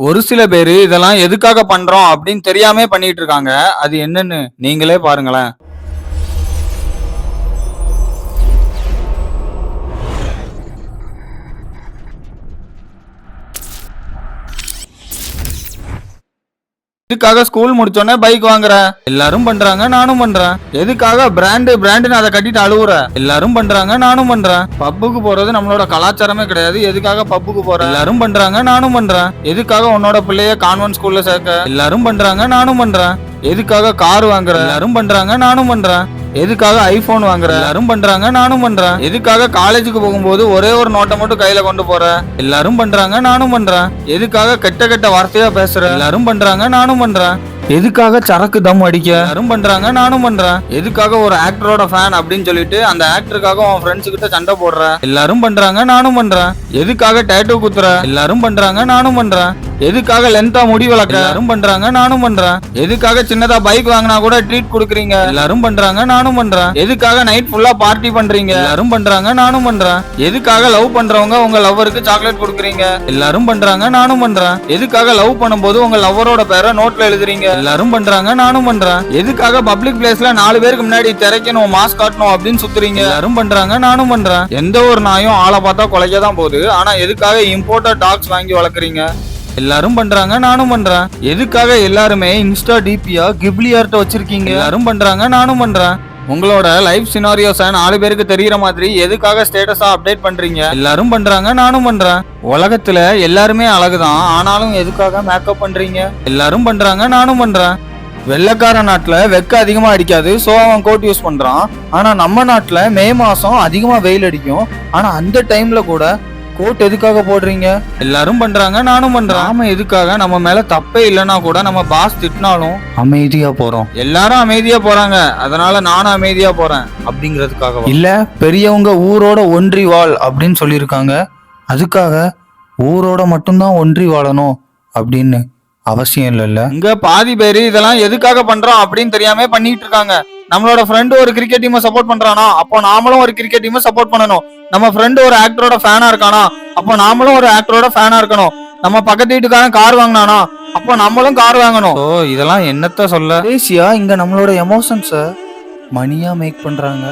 ஒரு சில பேரு இதெல்லாம் எதுக்காக பண்றோம் அப்படின்னு தெரியாம பண்ணிட்டு இருக்காங்க. அது என்னன்னு நீங்களே பாருங்களேன். எதுக்காக ஸ்கூல் முடிச்சோடனே பைக் வாங்குற? எல்லாரும் பண்றாங்க, நானும் பண்றேன். எதுக்காக பிராண்டுன்னு அதை கட்டிட்டு அழுவுற? எல்லாரும் பண்றாங்க, நானும் பண்றேன். பப்புக்கு போறது நம்மளோட கலாச்சாரமே கிடையாது. எதுக்காக பப்புக்கு போற? எல்லாரும் பண்றாங்க, நானும் பண்றேன். எதுக்காக உன்னோட பிள்ளைய கான்வென்ட் ஸ்கூல்ல சேர்க்க? எல்லாரும் பண்றாங்க, நானும் பண்றேன். எதுக்காக கார் வாங்குற? எல்லாரும் பண்றாங்க, நானும் பண்றேன். எதுக்காக ஐபோன் வாங்குற? எல்லாரும் பண்றாங்க, நானும் பண்றேன். எதுக்காக காலேஜுக்கு போகும்போது ஒரே ஒரு நோட்டை மட்டும் கையில கொண்டு போற? எல்லாரும் பண்றாங்க, நானும் பண்றேன். எதுக்காக கெட்ட கெட்ட வார்த்தையா பேசுற? எல்லாரும் பண்றாங்க, நானும் பண்றேன். எதுக்காக சரக்கு தம் அடிக்க? எல்லாரும் பண்றாங்க, நானும் பண்றேன். எதுக்காக ஒரு ஆக்டரோட ஃபேன் அப்படின்னு சொல்லிட்டு அந்த ஆக்டருக்காக உன் ஃப்ரெண்ட்ஸ் கிட்ட சண்டை போடுற? எல்லாரும் பண்றாங்க, நானும் பண்றேன். எதுக்காக டேட்டூ குத்துற? எல்லாரும் பண்றாங்க, நானும் பண்றேன். எதுக்காக லென்த்தா முடி வளர்க்க? எல்லாரும் பண்றாங்க, நானும் பண்றேன். எதுக்காக சின்னதா பைக் வாங்கினா கூட ட்ரீட் கொடுக்குறீங்க? எல்லாரும் பண்றாங்க, நானும் பண்றேன். எதுக்காக நைட் ஃபுல்லா பார்ட்டி பண்றீங்க? எல்லாரும் பண்றாங்க, நானும் பண்றேன். எதுக்காக லவ் பண்றவங்க உங்க லவ்வருக்கு சாக்லேட் கொடுக்குறீங்க? எல்லாரும் பண்றாங்க, நானும் பண்றேன். எதுக்காக லவ் பண்ணும்போது உங்க லவ்வரோட பேரை நோட்ல எழுதுறீங்க? எல்லாரும் பண்றாங்க, நானும் பண்றேன். எதுக்காக பப்ளிக் பிளேஸ்ல 4 பேருக்கு முன்னாடி திரைக்கணும், மாஸ்க் காட்டணும் அப்படின்னு சுத்துறீங்க? எல்லாரும் பண்றாங்க, நானும் பண்றேன். எந்த ஒரு நாயும் ஆளை பார்த்தா கொலைக்க தான் போகுது. ஆனா எதுக்காக இம்போர்ட்டட் டாக்ஸ் வாங்கி வளர்க்குறீங்க? எல்லாரும் பண்றாங்க, நானும் பண்றேன். எதுக்காக எல்லாருமே இன்ஸ்டா டிபியா கிப்லி ஆர்ட் வச்சிருக்கீங்க? எல்லாரும் பண்றாங்க, நானும் பண்றேன். உங்களோட லைஃப் சினாரியோஸை 4 பேருக்கு தெரியற மாதிரி எதுக்காக ஸ்டேட்டஸா அப்டேட் பண்றீங்க? எல்லாரும் பண்றாங்க, நானும் பண்றேன். உலகத்துல எல்லாருமே அழகுதான், ஆனாலும் எதுக்காக மேக்கப் பண்றீங்க? எல்லாரும் பண்றாங்க, நானும் பண்றேன். வெள்ளக்கார நாட்டுல வெக்க அதிகமா அடிக்காது, சோ அவன் கோட் யூஸ் பண்றான். ஆனா நம்ம நாட்டுல மே மாசம் அதிகமா வெயில் அடிக்கும், ஆனா அந்த டைம்ல கூட கோட் எதுக்காக போடுறீங்க? எல்லாரும் பண்றாங்க, நானும் பண்றேன். நாம எதுக்காக நம்ம மேல தப்பே இல்லைன்னா கூட நம்ம பாஸ் திட்டினாலும் அமைதியா போறோம்? எல்லாரும் அமைதியா போறாங்க, அதனால நானும் அமைதியா போறேன் அப்படிங்கிறதுக்காக இல்ல. பெரியவங்க ஊரோட ஒன்றி வாழ் அப்படின்னு சொல்லியிருக்காங்க, அதுக்காக ஊரோட மட்டும்தான் ஒன்றி வாழணும் அப்படின்னு அவசியம் இல்லைல்ல. இங்க பாதி பேரு இதெல்லாம் எதுக்காக பண்றோம் அப்படின்னு தெரியாம பண்ணிட்டு இருக்காங்க. நம்மளோட ஃப்ரெண்டு ஒரு கிரிக்கெட் டீமை சப்போர்ட் பண்றானா, அப்போ நாமளும் ஒரு கிரிக்கெட் டீமை சப்போர்ட் பண்ணணும். நம்ம ஃப்ரெண்டு ஒரு ஆக்டரோட ஃபேனா இருக்கானா, அப்போ நாமளும் ஒரு ஆக்டரோட ஃபேனா இருக்கணும். நம்ம பக்கத்து வீட்டுக்காரன் கார் வாங்கினானா, அப்போ நம்மளும் கார் வாங்கணும். இதெல்லாம் என்னத்த சொல்ல? தேசியா இங்க நம்மளோட எமோஷன்ஸ மணியா மேக் பண்றாங்க.